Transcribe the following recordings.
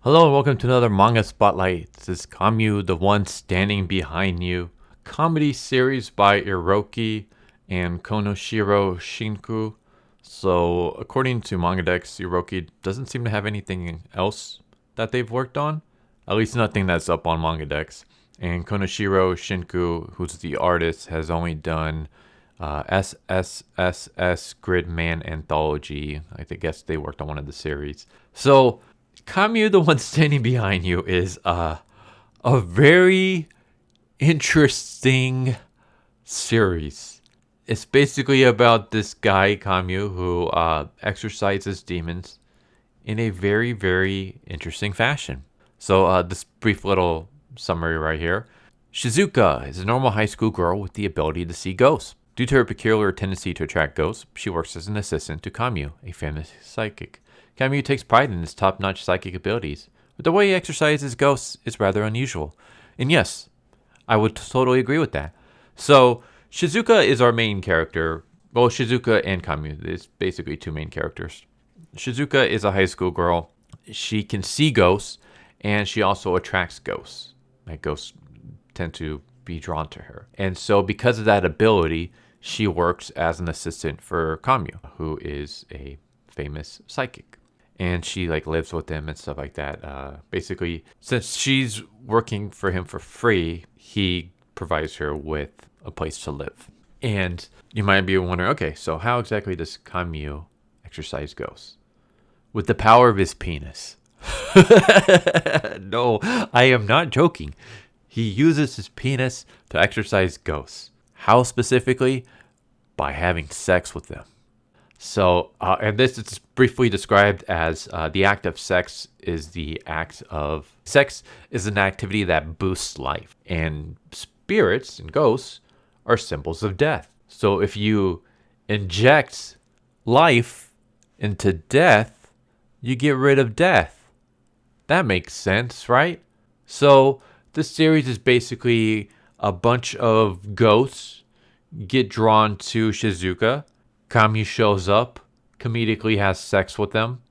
Hello and welcome to another manga spotlight. This is Kamui, the one standing behind you. Comedy series by Hiroki and Konoshiro Shinku. So, according to MangaDex, Hiroki doesn't seem to have anything else that they've worked on. At least nothing that's up on MangaDex. And Konoshiro Shinku, who's the artist, has only done SSSS Gridman Anthology. I guess they worked on one of the series. So, Kamui, the one standing behind you, is a very interesting series. It's basically about this guy, Kamui, who exorcises demons in a very, very interesting fashion. So this brief little summary right here. Shizuka is a normal high school girl with the ability to see ghosts. Due to her peculiar tendency to attract ghosts, she works as an assistant to Kamui, a famous psychic. Kamui takes pride in his top-notch psychic abilities, but the way he exorcises ghosts is rather unusual. And yes, I would totally agree with that. So, Shizuka is our main character. Well, Shizuka and Kamui is basically two main characters. Shizuka is a high school girl. She can see ghosts, and she also attracts ghosts. Like, ghosts tend to be drawn to her. And so, because of that ability, she works as an assistant for Kamui, who is a famous psychic. And she lives with him and stuff like that. Basically, since she's working for him for free, he provides her with a place to live. And you might be wondering, okay, so how exactly does Kamui exorcise ghosts? With the power of his penis. No, I am not joking. He uses his penis to exorcise ghosts. How specifically? By having sex with them. So, and this is briefly described as the act of sex is sex is an activity that boosts life, and spirits and ghosts are symbols of death. So if you inject life into death, you get rid of death. That makes sense, right? So this series is basically a bunch of ghosts get drawn to Shizuka. Kamui shows up, comedically has sex with them,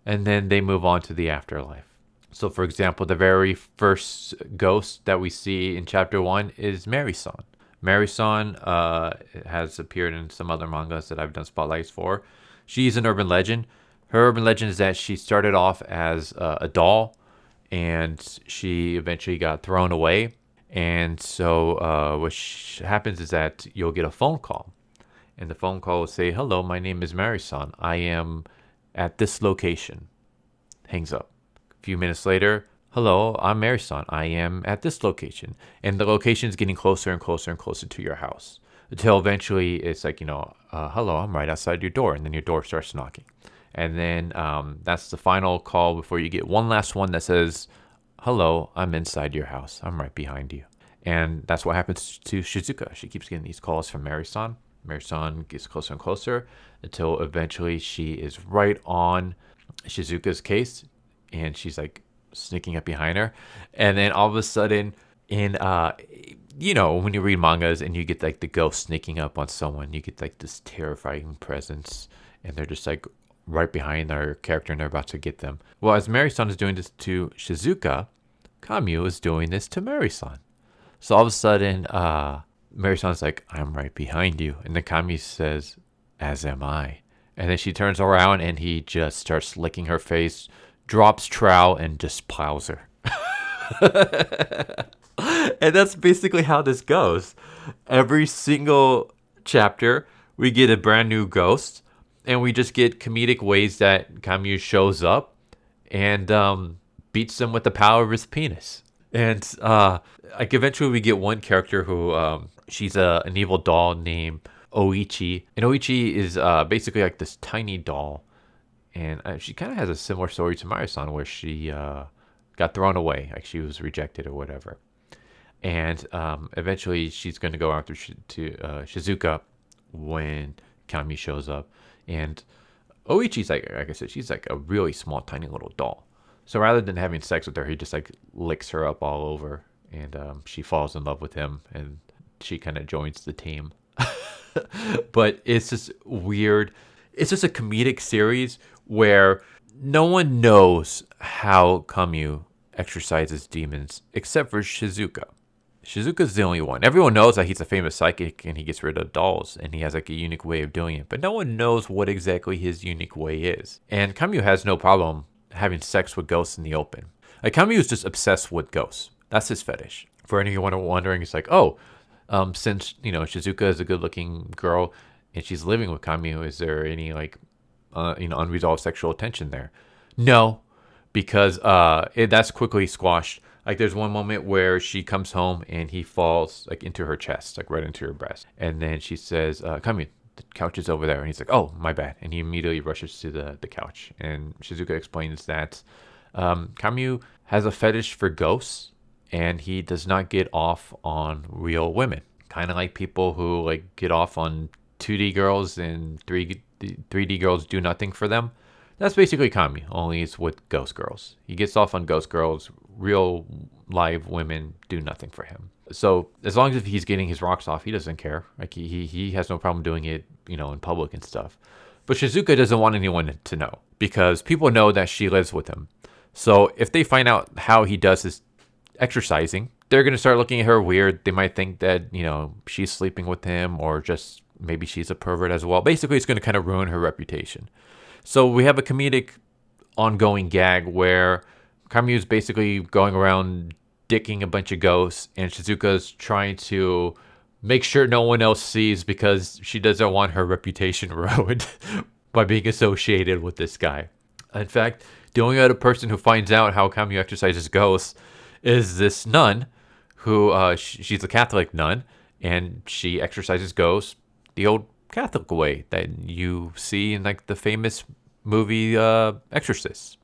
and then they move on to the afterlife. So, for example, the very first ghost that we see in Chapter 1 is Mary-san. Mary-san has appeared in some other mangas that I've done spotlights for. She's an urban legend. Her urban legend is that she started off as a doll, and she eventually got thrown away. And so what happens is that you'll get a phone call. And the phone call will say, "Hello, my name is Mary-san. I am at this location." Hangs up. A few minutes later, "Hello, I'm Mary-san. I am at this location." And the location is getting closer and closer and closer to your house. Until eventually it's like, "Hello, I'm right outside your door." And then your door starts knocking. And then that's the final call before you get one last one that says, "Hello, I'm inside your house. I'm right behind you." And that's what happens to Shizuka. She keeps getting these calls from Mary-san. Mary-san gets closer and closer until eventually she is right on Shizuka's case, and she's sneaking up behind her. And then all of a sudden, in when you read mangas and you get the ghost sneaking up on someone, you get this terrifying presence, and they're just right behind our character and they're about to get them. Well, as Mary-san is doing this to Shizuka, Kamui is doing this to Mary-san. So all of a sudden, Mary-san's "I'm right behind you." And then Kamui says, "As am I." And then she turns around and he just starts licking her face, drops trowel, and just plows her. And that's basically how this goes. Every single chapter, we get a brand new ghost, and we just get comedic ways that Kamui shows up and beats them with the power of his penis. And eventually we get one character who she's an evil doll named Oichi. And Oichi is basically this tiny doll. And she kind of has a similar story to Mari-san, where she got thrown away. She was rejected or whatever. And eventually she's going to go after Shizuka when Kamui shows up. And Oichi's like I said, she's a really small, tiny little doll. So rather than having sex with her, he just licks her up all over. And she falls in love with him. And she kind of joins the team. But it's just weird. It's just a comedic series where no one knows how Kamui exorcises demons except for Shizuka. Shizuka's the only one. Everyone knows that he's a famous psychic and he gets rid of dolls and he has like a unique way of doing it, but no one knows what exactly his unique way is. And Kamui has no problem having sex with ghosts in the open. Like Kamui is just obsessed with ghosts. That's his fetish. For anyone wondering, it's like, oh, since Shizuka is a good-looking girl and she's living with Kamui, is there any like unresolved sexual tension there? No, because that's quickly squashed. Like there's one moment where she comes home and he falls like into her chest, like right into her breast. And then she says, Kamui, the couch is over there. And he's like, oh, my bad. And he immediately rushes to the couch. And Shizuka explains that Kamui has a fetish for ghosts and he does not get off on real women. Kind of like people who like get off on 2D girls and 3D girls do nothing for them. That's basically Kamui, only it's with ghost girls. He gets off on ghost girls. Real live women do nothing for him. So as long as he's getting his rocks off, he doesn't care. Like he has no problem doing it, in public and stuff. But Shizuka doesn't want anyone to know because people know that she lives with him. So if they find out how he does his exercising, they're going to start looking at her weird. They might think that, she's sleeping with him or just maybe she's a pervert as well. Basically, it's going to kind of ruin her reputation. So we have a comedic ongoing gag where Kamui is basically going around dicking a bunch of ghosts, and Shizuka's trying to make sure no one else sees because she doesn't want her reputation ruined by being associated with this guy. In fact, the only other person who finds out how Kamui exercises ghosts is this nun who, she's a Catholic nun, and she exorcises ghosts the old Catholic way that you see in like the famous movie Exorcists.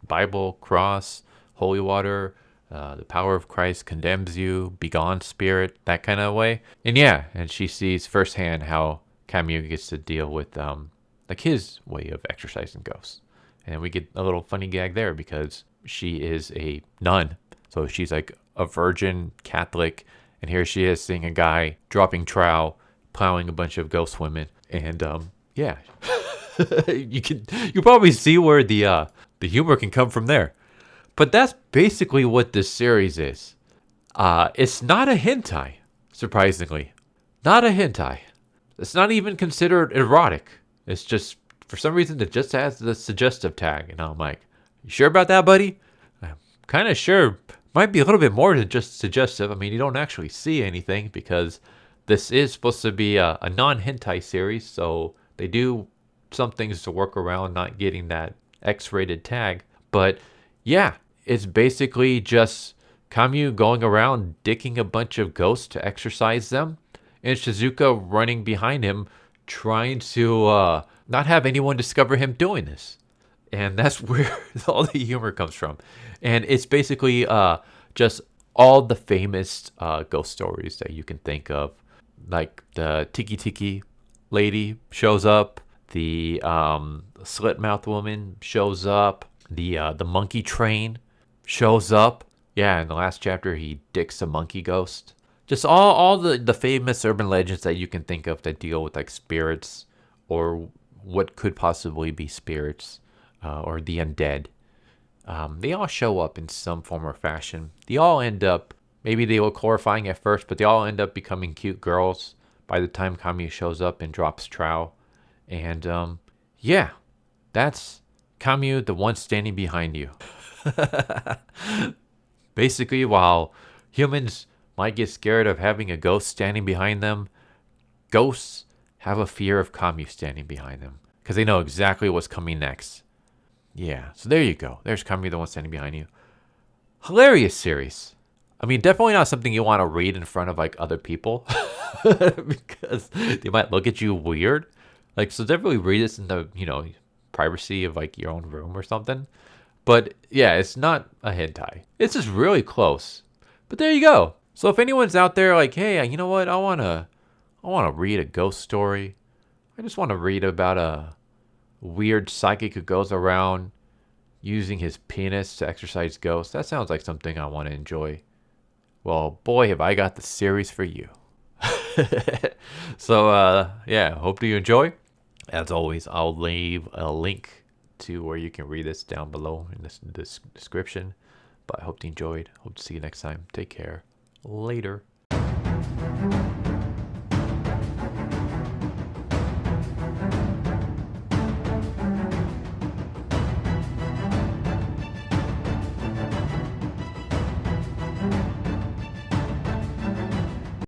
Bible, cross, holy water, the power of Christ condemns you, begone spirit, that kind of way. And she sees firsthand how Kamui gets to deal with like his way of exorcising ghosts. And we get a little funny gag there because she is a nun. So she's like a virgin Catholic, and here she is seeing a guy dropping trowel, plowing a bunch of ghost women. And you probably see where the humor can come from there. But that's basically what this series is. It's not a hentai, surprisingly. Not a hentai. It's not even considered erotic. It's just, for some reason, it just has the suggestive tag. And I'm like, you sure about that, buddy? I'm kind of sure. Might be a little bit more than just suggestive. I mean, you don't actually see anything because this is supposed to be a non-hentai series. So they do some things to work around not getting that X-rated tag. But yeah, it's basically just Kamui going around dicking a bunch of ghosts to exorcise them, and Shizuka running behind him trying to not have anyone discover him doing this. And that's where all the humor comes from. And it's basically just all the famous ghost stories that you can think of. Like the Tiki Tiki lady shows up. The slit mouth woman shows up. The monkey train shows up. Yeah, in the last chapter, he dicks a monkey ghost. Just all the famous urban legends that you can think of that deal with like spirits or what could possibly be spirits or the undead. They all show up in some form or fashion. They all end up, maybe they look horrifying at first, but they all end up becoming cute girls by the time Kamui shows up and drops trowel. And that's Kamui, the one standing behind you. Basically, while humans might get scared of having a ghost standing behind them, ghosts have a fear of Kamui standing behind them because they know exactly what's coming next. Yeah, so there you go. There's Kamui, the one standing behind you. Hilarious series. I mean, definitely not something you want to read in front of like other people because they might look at you weird. Like, so definitely read this in the, privacy of like your own room or something. But yeah, it's not a hentai. It's just really close. But there you go. So if anyone's out there like, hey, you know what? I wanna read a ghost story. I just want to read about a weird psychic who goes around using his penis to exorcise ghosts. That sounds like something I want to enjoy. Well, boy, have I got the series for you. So, hope you enjoy. As always, I'll leave a link to where you can read this down below in this description. But I hope you enjoyed. Hope to see you next time. Take care. Later.